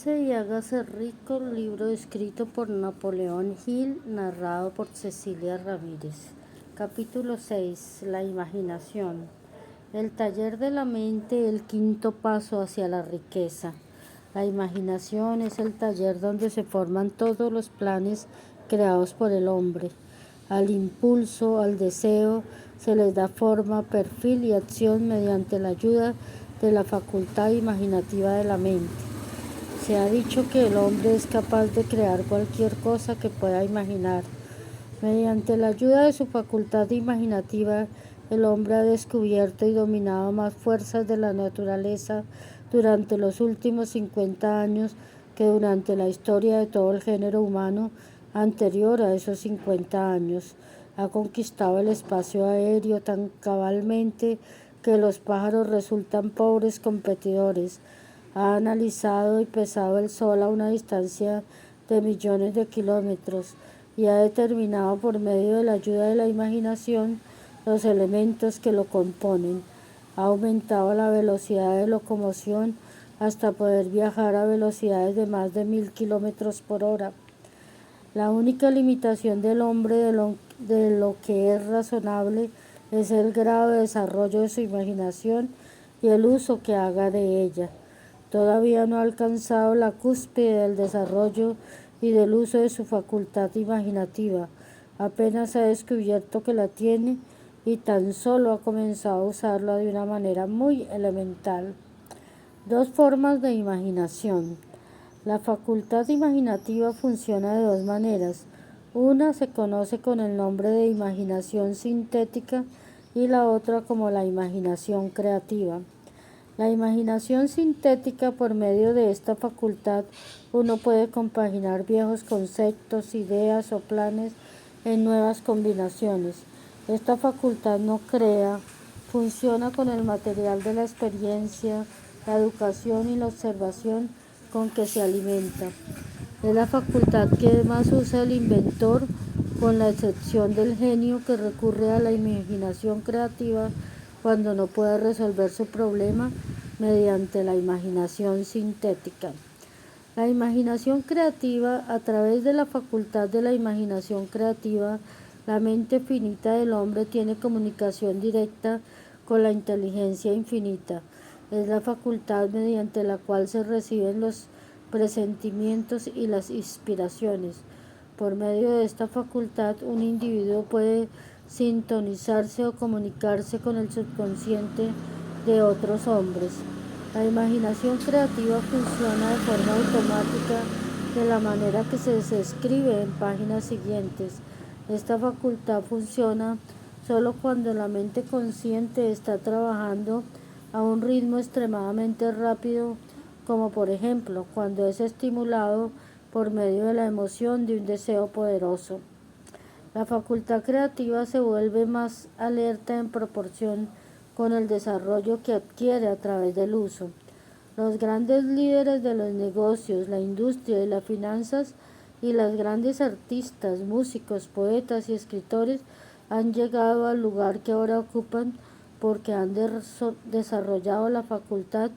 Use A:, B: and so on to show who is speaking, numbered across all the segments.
A: Y hágase rico, libro escrito por Napoleón Hill, narrado por Cecilia Ramírez. Capítulo 6. La imaginación. El taller de la mente, el quinto paso hacia la riqueza. La imaginación es el taller donde se forman todos los planes creados por el hombre. Al impulso, al deseo, se les da forma, perfil y acción mediante la ayuda de la facultad imaginativa de la mente. Se ha dicho que el hombre es capaz de crear cualquier cosa que pueda imaginar. Mediante la ayuda de su facultad imaginativa, el hombre ha descubierto y dominado más fuerzas de la naturaleza durante los últimos 50 años que durante la historia de todo el género humano anterior a esos 50 años. Ha conquistado el espacio aéreo tan cabalmente que los pájaros resultan pobres competidores. Ha analizado y pesado el Sol a una distancia de millones de kilómetros y ha determinado por medio de la ayuda de la imaginación los elementos que lo componen. Ha aumentado la velocidad de locomoción hasta poder viajar a velocidades de más de 1000 kilómetros por hora. La única limitación del hombre de lo que es razonable es el grado de desarrollo de su imaginación y el uso que haga de ella. Todavía no ha alcanzado la cúspide del desarrollo y del uso de su facultad imaginativa. Apenas ha descubierto que la tiene y tan solo ha comenzado a usarla de una manera muy elemental. Dos formas de imaginación. La facultad imaginativa funciona de dos maneras. Una se conoce con el nombre de imaginación sintética y la otra como la imaginación creativa. La imaginación sintética, por medio de esta facultad, uno puede compaginar viejos conceptos, ideas o planes en nuevas combinaciones. Esta facultad no crea, funciona con el material de la experiencia, la educación y la observación con que se alimenta. Es la facultad que más usa el inventor, con la excepción del genio que recurre a la imaginación creativa cuando no puede resolver su problema mediante la imaginación sintética. La imaginación creativa, a través de la facultad de la imaginación creativa, la mente finita del hombre tiene comunicación directa con la inteligencia infinita. Es la facultad mediante la cual se reciben los presentimientos y las inspiraciones. Por medio de esta facultad, un individuo puede sintonizarse o comunicarse con el subconsciente de otros hombres. La imaginación creativa funciona de forma automática de la manera que se escribe en páginas siguientes. Esta facultad funciona solo cuando la mente consciente está trabajando a un ritmo extremadamente rápido, como por ejemplo cuando es estimulado por medio de la emoción de un deseo poderoso. La facultad creativa se vuelve más alerta en proporción con el desarrollo que adquiere a través del uso. Los grandes líderes de los negocios, la industria y las finanzas y los grandes artistas, músicos, poetas y escritores han llegado al lugar que ahora ocupan porque han desarrollado la facultad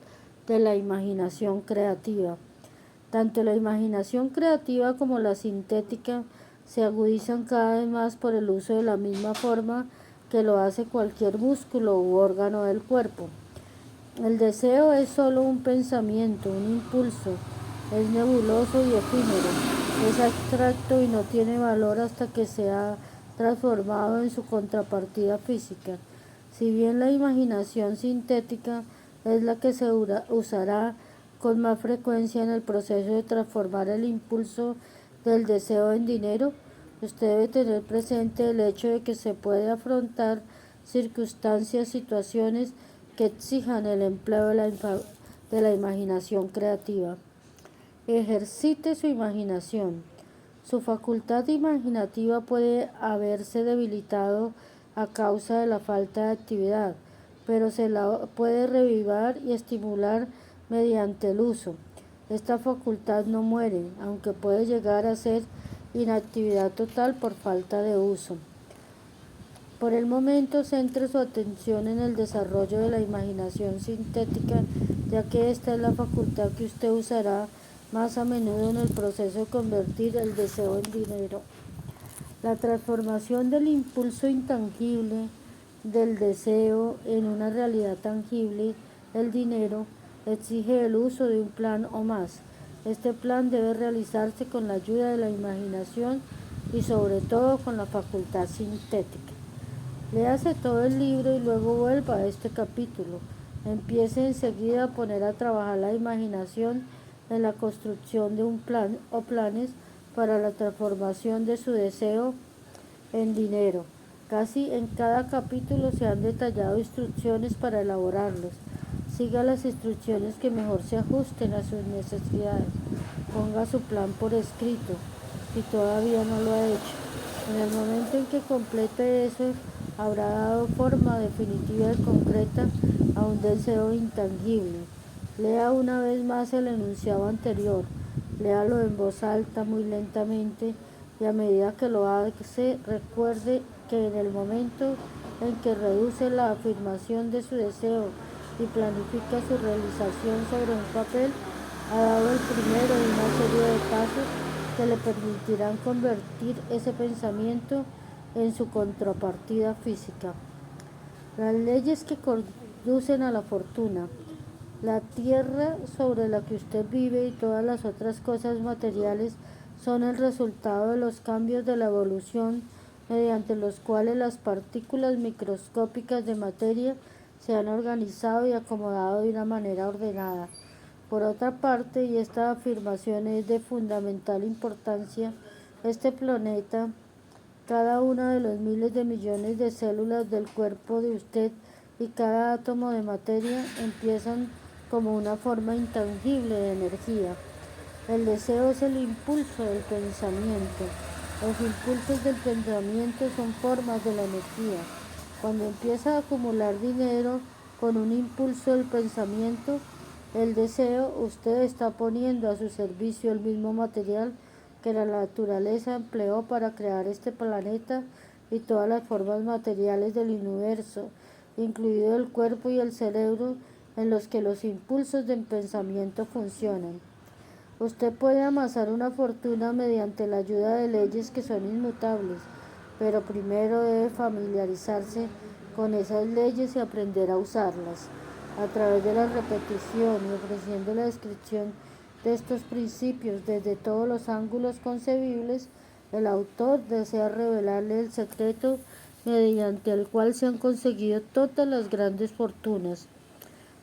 A: de la imaginación creativa. Tanto la imaginación creativa como la sintética se agudizan cada vez más por el uso de la misma forma que lo hace cualquier músculo u órgano del cuerpo. El deseo es solo un pensamiento, un impulso, es nebuloso y efímero, es abstracto y no tiene valor hasta que se ha transformado en su contrapartida física. Si bien la imaginación sintética es la que se usará con más frecuencia en el proceso de transformar el impulso del deseo en dinero, usted debe tener presente el hecho de que se puede afrontar circunstancias, situaciones que exijan el empleo de la imaginación creativa. Ejercite su imaginación. Su facultad imaginativa puede haberse debilitado a causa de la falta de actividad, pero se la puede revivar y estimular mediante el uso. Esta facultad no muere, aunque puede llegar a ser inactividad total por falta de uso. Por el momento, centre su atención en el desarrollo de la imaginación sintética, ya que esta es la facultad que usted usará más a menudo en el proceso de convertir el deseo en dinero. La transformación del impulso intangible del deseo en una realidad tangible, el dinero, exige el uso de un plan o más. Este plan debe realizarse con la ayuda de la imaginación y sobre todo con la facultad sintética. Léase todo el libro y luego vuelva a este capítulo. Empiece enseguida a poner a trabajar la imaginación en la construcción de un plan o planes para la transformación de su deseo en dinero. Casi en cada capítulo se han detallado instrucciones para elaborarlos. Siga las instrucciones que mejor se ajusten a sus necesidades. Ponga su plan por escrito, si todavía no lo ha hecho. En el momento en que complete eso, habrá dado forma definitiva y concreta a un deseo intangible. Lea una vez más el enunciado anterior. Léalo en voz alta, muy lentamente, y a medida que lo hace, recuerde que en el momento en que reduce la afirmación de su deseo y planifica su realización sobre un papel, ha dado el primero de una serie de pasos que le permitirán convertir ese pensamiento en su contrapartida física. Las leyes que conducen a la fortuna. La tierra sobre la que usted vive y todas las otras cosas materiales son el resultado de los cambios de la evolución mediante los cuales las partículas microscópicas de materia se han organizado y acomodado de una manera ordenada. Por otra parte, y esta afirmación es de fundamental importancia, este planeta, cada una de los miles de millones de células del cuerpo de usted y cada átomo de materia empiezan como una forma intangible de energía. El deseo es el impulso del pensamiento. Los impulsos del pensamiento son formas de la energía. Cuando empieza a acumular dinero con un impulso del pensamiento, el deseo, usted está poniendo a su servicio el mismo material que la naturaleza empleó para crear este planeta y todas las formas materiales del universo, incluido el cuerpo y el cerebro, en los que los impulsos del pensamiento funcionan. Usted puede amasar una fortuna mediante la ayuda de leyes que son inmutables, pero primero debe familiarizarse con esas leyes y aprender a usarlas. A través de la repetición y ofreciendo la descripción de estos principios desde todos los ángulos concebibles, el autor desea revelarle el secreto mediante el cual se han conseguido todas las grandes fortunas.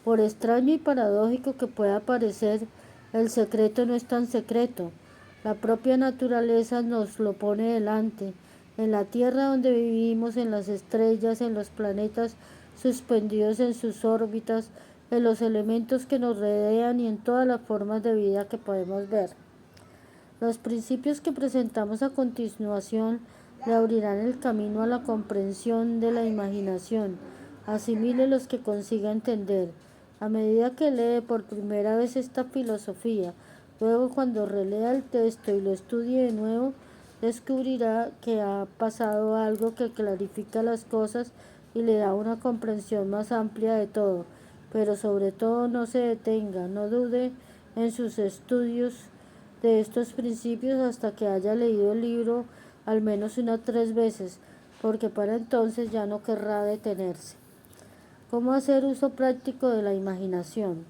A: Por extraño y paradójico que pueda parecer, el secreto no es tan secreto. La propia naturaleza nos lo pone delante. En la tierra donde vivimos, en las estrellas, en los planetas suspendidos en sus órbitas, en los elementos que nos rodean y en todas las formas de vida que podemos ver. Los principios que presentamos a continuación le abrirán el camino a la comprensión de la imaginación. Asimile los que consiga entender. A medida que lee por primera vez esta filosofía, luego cuando relea el texto y lo estudie de nuevo, descubrirá que ha pasado algo que clarifica las cosas y le da una comprensión más amplia de todo. Pero sobre todo no se detenga, no dude en sus estudios de estos principios hasta que haya leído el libro al menos unas 3 veces, porque para entonces ya no querrá detenerse. ¿Cómo hacer uso práctico de la imaginación?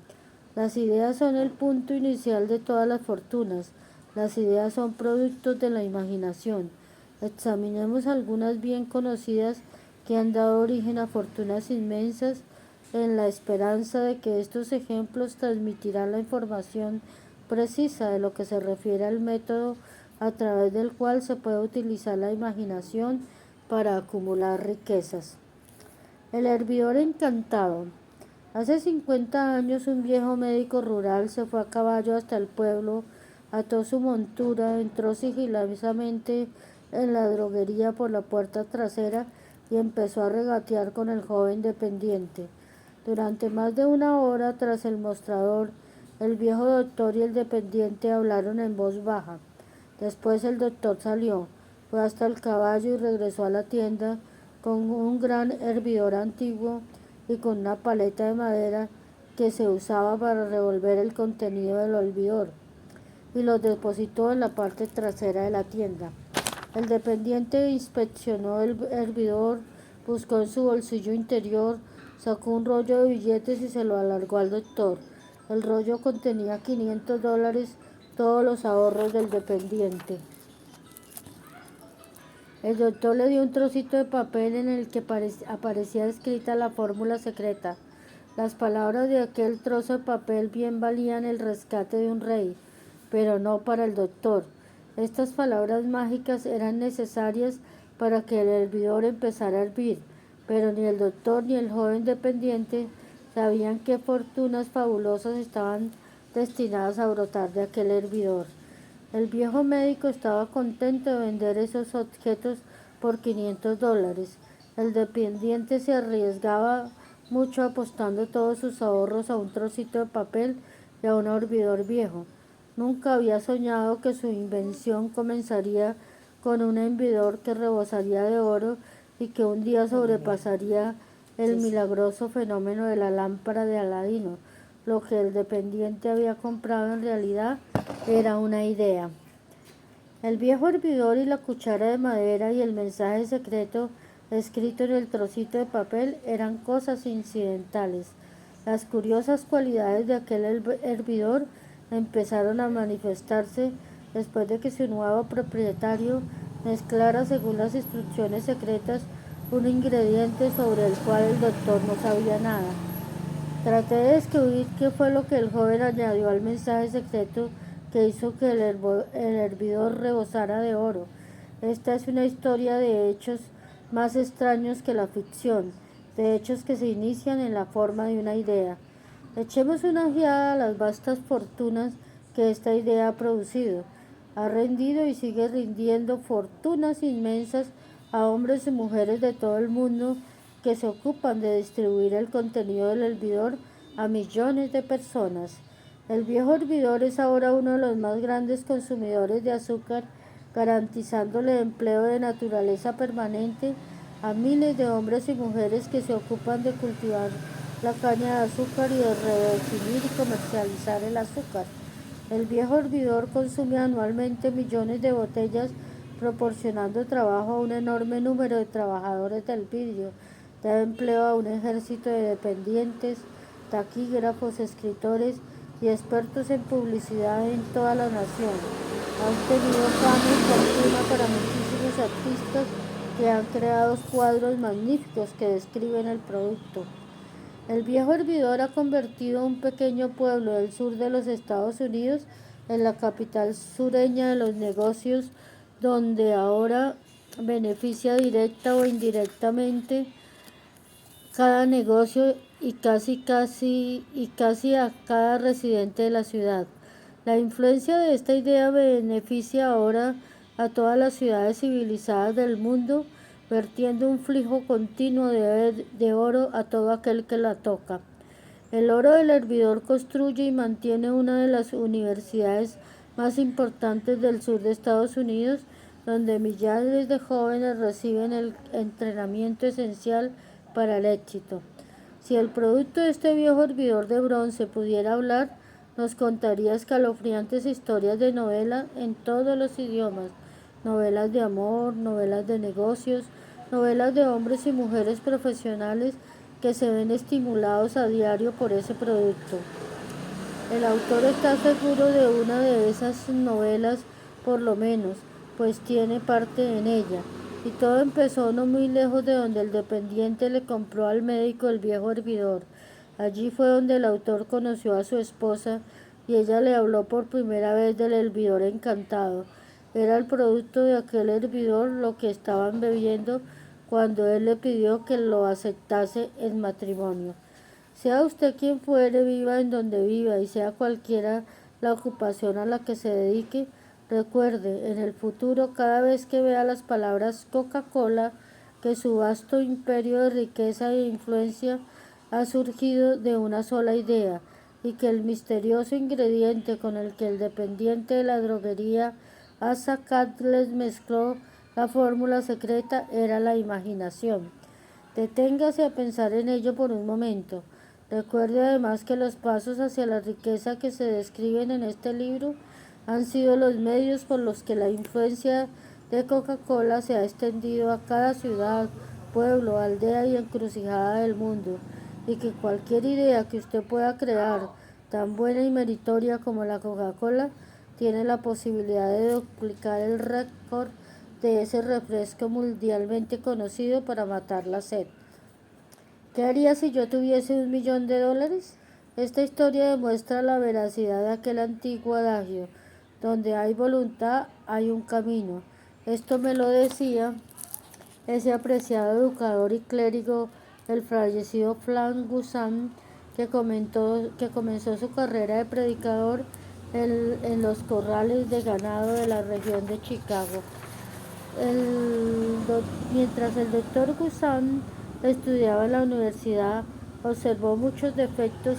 A: Las ideas son el punto inicial de todas las fortunas. Las ideas son productos de la imaginación. Examinemos algunas bien conocidas que han dado origen a fortunas inmensas en la esperanza de que estos ejemplos transmitirán la información precisa de lo que se refiere al método a través del cual se puede utilizar la imaginación para acumular riquezas. El hervidor encantado. Hace 50 años un viejo médico rural se fue a caballo hasta el pueblo, ató su montura, entró sigilosamente en la droguería por la puerta trasera y empezó a regatear con el joven dependiente. Durante más de una hora, tras el mostrador, el viejo doctor y el dependiente hablaron en voz baja. Después el doctor salió, fue hasta el caballo y regresó a la tienda con un gran hervidor antiguo y con una paleta de madera que se usaba para revolver el contenido del hervidor. y los depositó en la parte trasera de la tienda. El dependiente inspeccionó el hervidor, buscó en su bolsillo interior, sacó un rollo de billetes y se lo alargó al doctor. El rollo contenía $500, todos los ahorros del dependiente. El doctor le dio un trocito de papel en el que aparecía escrita la fórmula secreta. Las palabras de aquel trozo de papel bien valían el rescate de un rey, pero no para el doctor. Estas palabras mágicas eran necesarias para que el hervidor empezara a hervir, pero ni el doctor ni el joven dependiente sabían qué fortunas fabulosas estaban destinadas a brotar de aquel hervidor. El viejo médico estaba contento de vender esos objetos por $500. El dependiente se arriesgaba mucho apostando todos sus ahorros a un trocito de papel y a un hervidor viejo. Nunca había soñado que su invención comenzaría con un hervidor que rebosaría de oro y que un día sobrepasaría el milagroso fenómeno de la lámpara de Aladino. Lo que el dependiente había comprado en realidad era una idea. El viejo hervidor y la cuchara de madera y el mensaje secreto escrito en el trocito de papel eran cosas incidentales. Las curiosas cualidades de aquel hervidor empezaron a manifestarse después de que su nuevo propietario mezclara según las instrucciones secretas un ingrediente sobre el cual el doctor no sabía nada. Traté de descubrir qué fue lo que el joven añadió al mensaje secreto que hizo que el hervidor rebosara de oro. Esta es una historia de hechos más extraños que la ficción, de hechos que se inician en la forma de una idea. Echemos una ojeada a las vastas fortunas que esta idea ha producido. Ha rendido y sigue rindiendo fortunas inmensas a hombres y mujeres de todo el mundo que se ocupan de distribuir el contenido del hervidor a millones de personas. El viejo hervidor es ahora uno de los más grandes consumidores de azúcar, garantizándole empleo de naturaleza permanente a miles de hombres y mujeres que se ocupan de cultivar la caña de azúcar y de redefinir y comercializar el azúcar. El viejo hervidor consume anualmente millones de botellas, proporcionando trabajo a un enorme número de trabajadores del vidrio. Da empleo a un ejército de dependientes, taquígrafos, escritores y expertos en publicidad en toda la nación. Ha obtenido fama y fortuna para muchísimos artistas que han creado cuadros magníficos que describen el producto. El viejo hervidor ha convertido un pequeño pueblo del sur de los Estados Unidos en la capital sureña de los negocios, donde ahora beneficia directa o indirectamente cada negocio y casi a cada residente de la ciudad. La influencia de esta idea beneficia ahora a todas las ciudades civilizadas del mundo, vertiendo un flujo continuo de oro a todo aquel que la toca. El oro del hervidor construye y mantiene una de las universidades más importantes del sur de Estados Unidos, donde millares de jóvenes reciben el entrenamiento esencial para el éxito. Si el producto de este viejo hervidor de bronce pudiera hablar, nos contaría escalofriantes historias de novela en todos los idiomas, novelas de amor, novelas de negocios, novelas de hombres y mujeres profesionales que se ven estimulados a diario por ese producto. El autor está seguro de una de esas novelas, por lo menos, pues tiene parte en ella. Y todo empezó no muy lejos de donde el dependiente le compró al médico el viejo hervidor. Allí fue donde el autor conoció a su esposa y ella le habló por primera vez del hervidor encantado. Era el producto de aquel hervidor lo que estaban bebiendo cuando él le pidió que lo aceptase en matrimonio. Sea usted quien fuere, viva en donde viva y sea cualquiera la ocupación a la que se dedique, recuerde en el futuro, cada vez que vea las palabras Coca-Cola, que su vasto imperio de riqueza e influencia ha surgido de una sola idea y que el misterioso ingrediente con el que el dependiente de la droguería Asa Catles mezcló la fórmula secreta era la imaginación. Deténgase a pensar en ello por un momento. Recuerde además que los pasos hacia la riqueza que se describen en este libro han sido los medios por los que la influencia de Coca-Cola se ha extendido a cada ciudad, pueblo, aldea y encrucijada del mundo, y que cualquier idea que usted pueda crear, tan buena y meritoria como la Coca-Cola, tiene la posibilidad de duplicar el récord de ese refresco mundialmente conocido para matar la sed. ¿Qué haría si yo tuviese $1.000.000? Esta historia demuestra la veracidad de aquel antiguo adagio: donde hay voluntad, hay un camino. Esto me lo decía ese apreciado educador y clérigo, el fallecido Frank Gussan, que comenzó su carrera de predicador en los corrales de ganado de la región de Chicago. Mientras el doctor Gussan estudiaba en la universidad, observó muchos defectos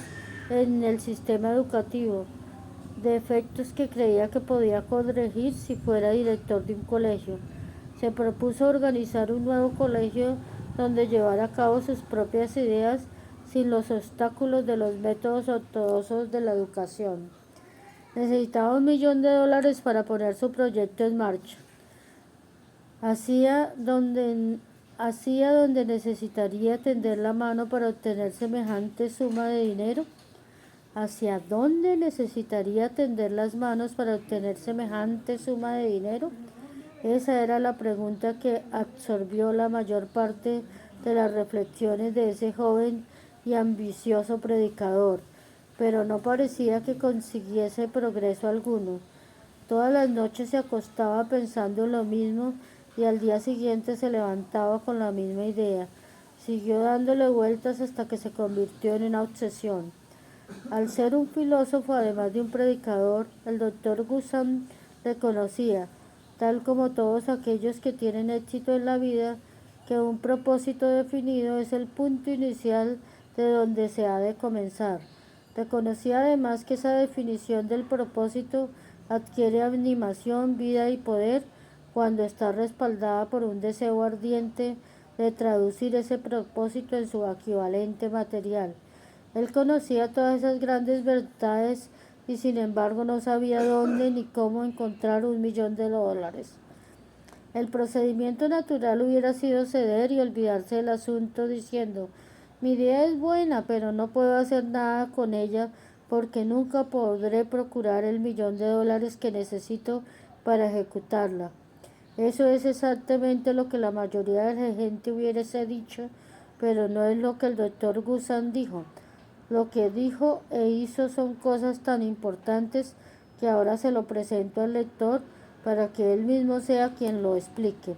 A: en el sistema educativo, defectos que creía que podía corregir si fuera director de un colegio. Se propuso organizar un nuevo colegio donde llevara a cabo sus propias ideas sin los obstáculos de los métodos ortodoxos de la educación. Necesitaba $1.000.000 para poner su proyecto en marcha. Hacia donde necesitaría tender la mano para obtener semejante suma de dinero. ¿Hacia dónde necesitaría tender las manos para obtener semejante suma de dinero? Esa era la pregunta que absorbió la mayor parte de las reflexiones de ese joven y ambicioso predicador, pero no parecía que consiguiese progreso alguno. Todas las noches se acostaba pensando en lo mismo y al día siguiente se levantaba con la misma idea. Siguió dándole vueltas hasta que se convirtió en una obsesión. Al ser un filósofo, además de un predicador, el doctor Gussan reconocía, tal como todos aquellos que tienen éxito en la vida, que un propósito definido es el punto inicial de donde se ha de comenzar. Reconocía además que esa definición del propósito adquiere animación, vida y poder cuando está respaldada por un deseo ardiente de traducir ese propósito en su equivalente material. Él conocía todas esas grandes verdades y sin embargo no sabía dónde ni cómo encontrar $1.000.000. El procedimiento natural hubiera sido ceder y olvidarse del asunto diciendo: mi idea es buena, pero no puedo hacer nada con ella porque nunca podré procurar el $1.000.000 que necesito para ejecutarla. Eso es exactamente lo que la mayoría de la gente hubiese dicho, pero no es lo que el doctor Gussan dijo. Lo que dijo e hizo son cosas tan importantes que ahora se lo presento al lector para que él mismo sea quien lo explique.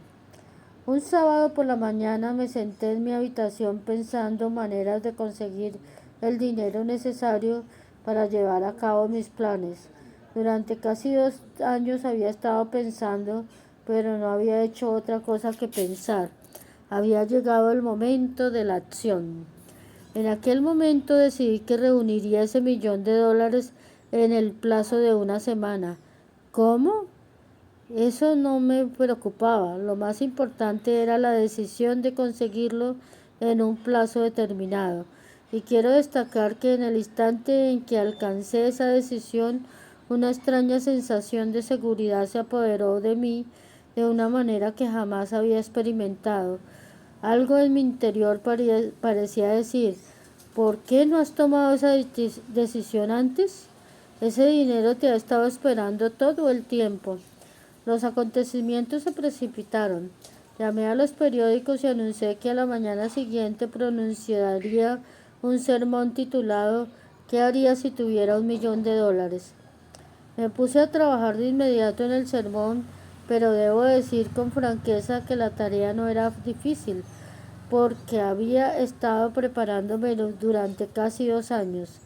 A: Un sábado por la mañana me senté en mi habitación pensando maneras de conseguir el dinero necesario para llevar a cabo mis planes. Durante casi 2 años había estado pensando, pero no había hecho otra cosa que pensar. Había llegado el momento de la acción. En aquel momento decidí que reuniría ese $1.000.000 en el plazo de una semana. ¿Cómo? Eso no me preocupaba. Lo más importante era la decisión de conseguirlo en un plazo determinado. Y quiero destacar que en el instante en que alcancé esa decisión, una extraña sensación de seguridad se apoderó de mí de una manera que jamás había experimentado. Algo en mi interior parecía decir: ¿por qué no has tomado esa decisión antes? Ese dinero te ha estado esperando todo el tiempo. Los acontecimientos se precipitaron. Llamé a los periódicos y anuncié que a la mañana siguiente pronunciaría un sermón titulado ¿Qué haría si tuviera $1.000.000? Me puse a trabajar de inmediato en el sermón, pero debo decir con franqueza que la tarea no era difícil, porque había estado preparándome durante casi 2 años.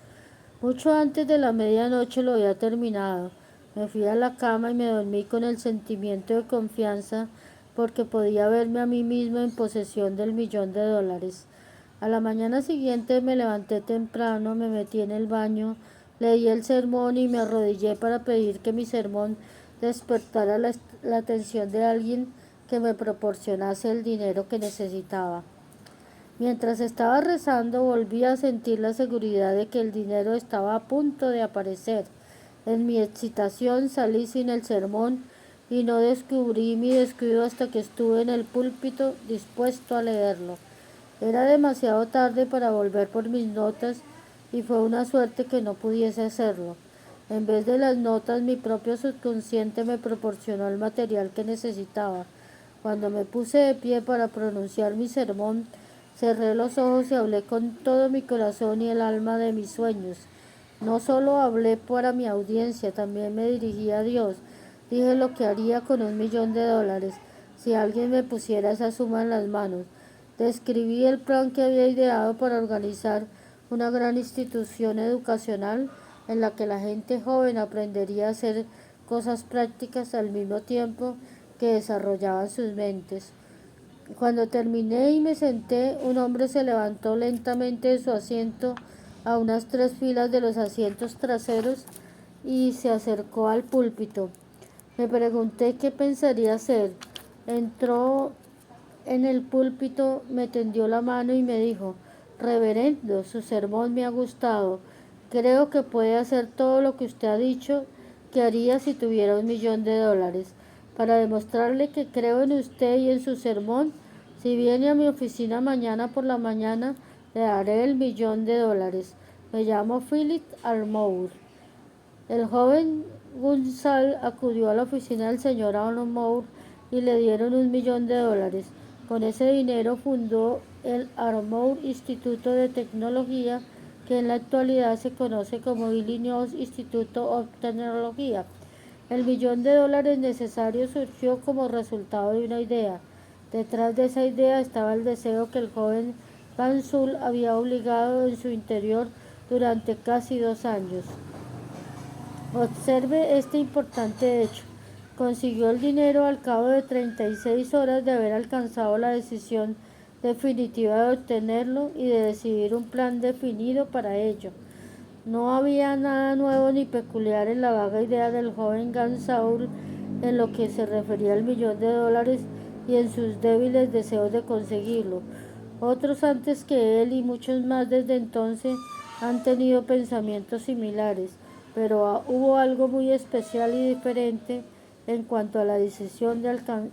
A: Mucho antes de la medianoche lo había terminado. Me fui a la cama y me dormí con el sentimiento de confianza porque podía verme a mí mismo en posesión del $1.000.000. A la mañana siguiente me levanté temprano, me metí en el baño, leí el sermón y me arrodillé para pedir que mi sermón despertara la atención de alguien que me proporcionase el dinero que necesitaba. Mientras estaba rezando, volví a sentir la seguridad de que el dinero estaba a punto de aparecer. En mi excitación salí sin el sermón y no descubrí mi descuido hasta que estuve en el púlpito dispuesto a leerlo. Era demasiado tarde para volver por mis notas y fue una suerte que no pudiese hacerlo. En vez de las notas, mi propio subconsciente me proporcionó el material que necesitaba. Cuando me puse de pie para pronunciar mi sermón, cerré los ojos y hablé con todo mi corazón y el alma de mis sueños. No solo hablé para mi audiencia, también me dirigí a Dios. Dije lo que haría con $1.000.000 si alguien me pusiera esa suma en las manos. Describí el plan que había ideado para organizar una gran institución educacional en la que la gente joven aprendería a hacer cosas prácticas al mismo tiempo que desarrollaban sus mentes. Cuando terminé y me senté, un hombre se levantó lentamente de su asiento a unas 3 filas de los asientos traseros y se acercó al púlpito. Me pregunté qué pensaría hacer. Entró en el púlpito, me tendió la mano y me dijo: Reverendo, su sermón me ha gustado. Creo que puede hacer todo lo que usted ha dicho que haría si tuviera $1.000.000. Para demostrarle que creo en usted y en su sermón, si viene a mi oficina mañana por la mañana, le daré $1.000.000. Me llamo Philip Armour. El joven Gunsal acudió a la oficina del señor Armour y le dieron $1.000.000. Con ese dinero fundó el Armour Instituto de Tecnología, que en la actualidad se conoce como Illinois Institute of Technology. El $1.000.000 necesario surgió como resultado de una idea. Detrás de esa idea estaba el deseo que el joven Gansul había obligado en su interior durante casi 2 años. Observe este importante hecho. Consiguió el dinero al cabo de 36 horas de haber alcanzado la decisión definitiva de obtenerlo y de decidir un plan definido para ello. No había nada nuevo ni peculiar en la vaga idea del joven Gansaul en lo que se refería al $1.000.000 y en sus débiles deseos de conseguirlo. Otros antes que él y muchos más desde entonces han tenido pensamientos similares, pero hubo algo muy especial y diferente en cuanto a la decisión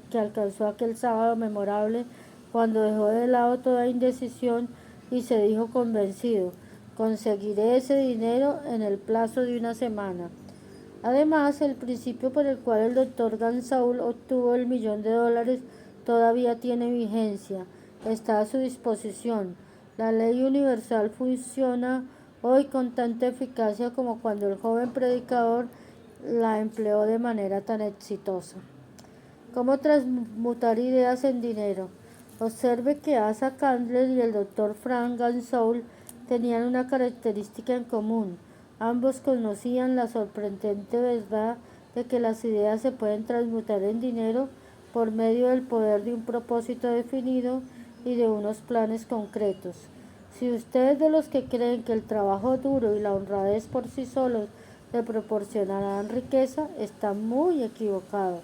A: que alcanzó aquel sábado memorable, cuando dejó de lado toda indecisión y se dijo convencido: conseguiré ese dinero en el plazo de una semana. Además, el principio por el cual el doctor Gansaul obtuvo el $1.000.000 todavía tiene vigencia, está a su disposición. La ley universal funciona hoy con tanta eficacia como cuando el joven predicador la empleó de manera tan exitosa. ¿Cómo transmutar ideas en dinero? Observe que Asa Candler y el doctor Frank Gansaul tenían una característica en común. Ambos conocían la sorprendente verdad de que las ideas se pueden transmutar en dinero por medio del poder de un propósito definido y de unos planes concretos. Si usted es de los que creen que el trabajo duro y la honradez por sí solos le proporcionarán riqueza, está muy equivocado.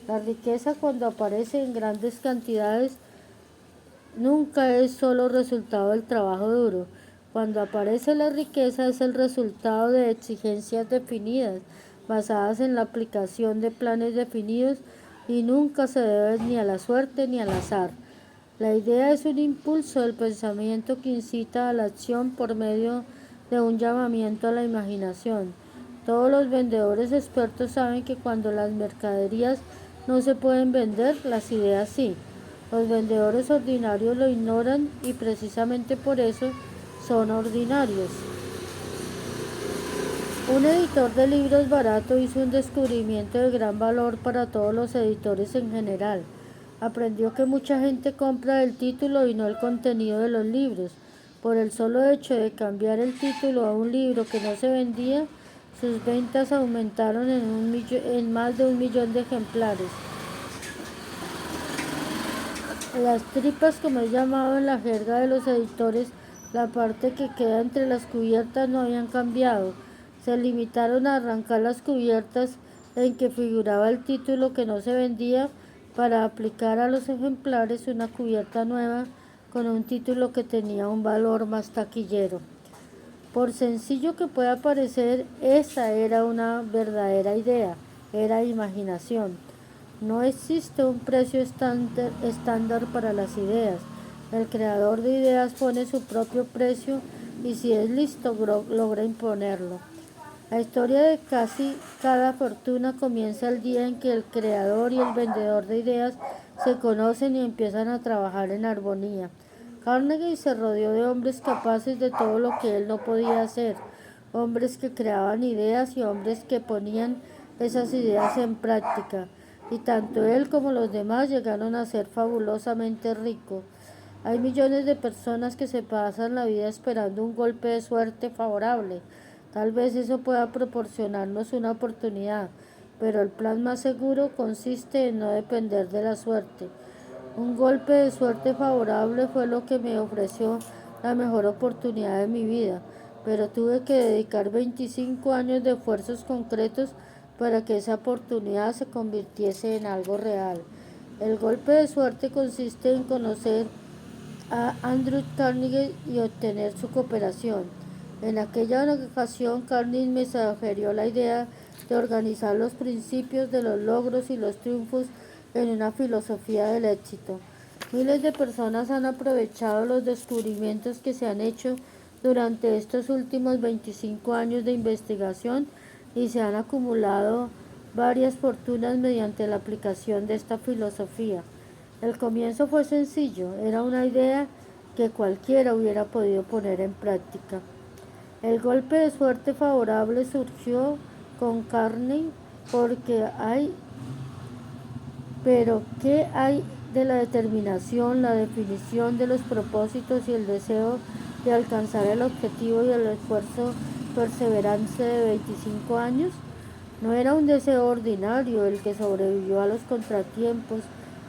A: La riqueza, cuando aparece en grandes cantidades, nunca es solo resultado del trabajo duro. Cuando aparece la riqueza es el resultado de exigencias definidas, basadas en la aplicación de planes definidos, y nunca se debe ni a la suerte ni al azar. La idea es un impulso del pensamiento que incita a la acción por medio de un llamamiento a la imaginación. Todos los vendedores expertos saben que cuando las mercaderías no se pueden vender, las ideas sí. Los vendedores ordinarios lo ignoran y precisamente por eso son ordinarios. Un editor de libros barato hizo un descubrimiento de gran valor para todos los editores en general. Aprendió que mucha gente compra el título y no el contenido de los libros. Por el solo hecho de cambiar el título a un libro que no se vendía, sus ventas aumentaron en más de 1.000.000 de ejemplares. Las tripas, como es llamado en la jerga de los editores, la parte que queda entre las cubiertas, no habían cambiado. Se limitaron a arrancar las cubiertas en que figuraba el título que no se vendía para aplicar a los ejemplares una cubierta nueva con un título que tenía un valor más taquillero. Por sencillo que pueda parecer, esa era una verdadera idea, era imaginación. No existe un precio estándar para las ideas. El creador de ideas pone su propio precio y si es listo logra imponerlo. La historia de casi cada fortuna comienza el día en que el creador y el vendedor de ideas se conocen y empiezan a trabajar en armonía. Carnegie se rodeó de hombres capaces de todo lo que él no podía hacer, hombres que creaban ideas y hombres que ponían esas ideas en práctica, y tanto él como los demás llegaron a ser fabulosamente ricos. Hay millones de personas que se pasan la vida esperando un golpe de suerte favorable. Tal vez eso pueda proporcionarnos una oportunidad, pero el plan más seguro consiste en no depender de la suerte. Un golpe de suerte favorable fue lo que me ofreció la mejor oportunidad de mi vida, pero tuve que dedicar 25 años de esfuerzos concretos para que esa oportunidad se convirtiese en algo real. El golpe de suerte consiste en conocer a Andrew Carnegie y obtener su cooperación. En aquella ocasión, Carnegie me sugirió la idea de organizar los principios de los logros y los triunfos en una filosofía del éxito. Miles de personas han aprovechado los descubrimientos que se han hecho durante estos últimos 25 años de investigación y se han acumulado varias fortunas mediante la aplicación de esta filosofía. El comienzo fue sencillo, era una idea que cualquiera hubiera podido poner en práctica. El golpe de suerte favorable surgió con Carnegie pero ¿qué hay de la determinación, la definición de los propósitos y el deseo de alcanzar el objetivo y el esfuerzo perseverante de 25 años? No era un deseo ordinario el que sobrevivió a los contratiempos,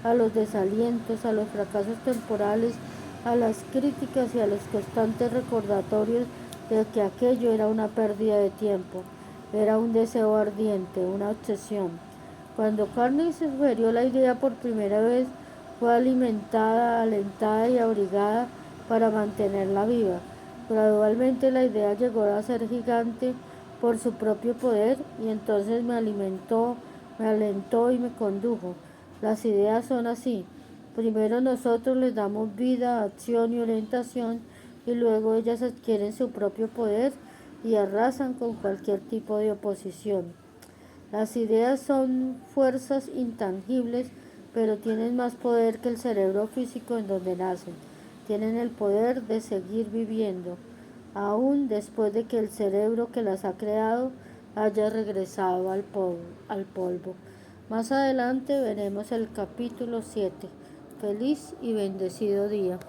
A: a los desalientos, a los fracasos temporales, a las críticas y a los constantes recordatorios de que aquello era una pérdida de tiempo. Era un deseo ardiente, una obsesión. Cuando Carnegie sugirió la idea por primera vez, fue alimentada, alentada y abrigada para mantenerla viva. Gradualmente la idea llegó a ser gigante por su propio poder y entonces me alentó y me condujo. Las ideas son así. Primero nosotros les damos vida, acción y orientación y luego ellas adquieren su propio poder y arrasan con cualquier tipo de oposición. Las ideas son fuerzas intangibles, pero tienen más poder que el cerebro físico en donde nacen. Tienen el poder de seguir viviendo, aún después de que el cerebro que las ha creado haya regresado al polvo. Más adelante veremos el capítulo 7. Feliz y bendecido día.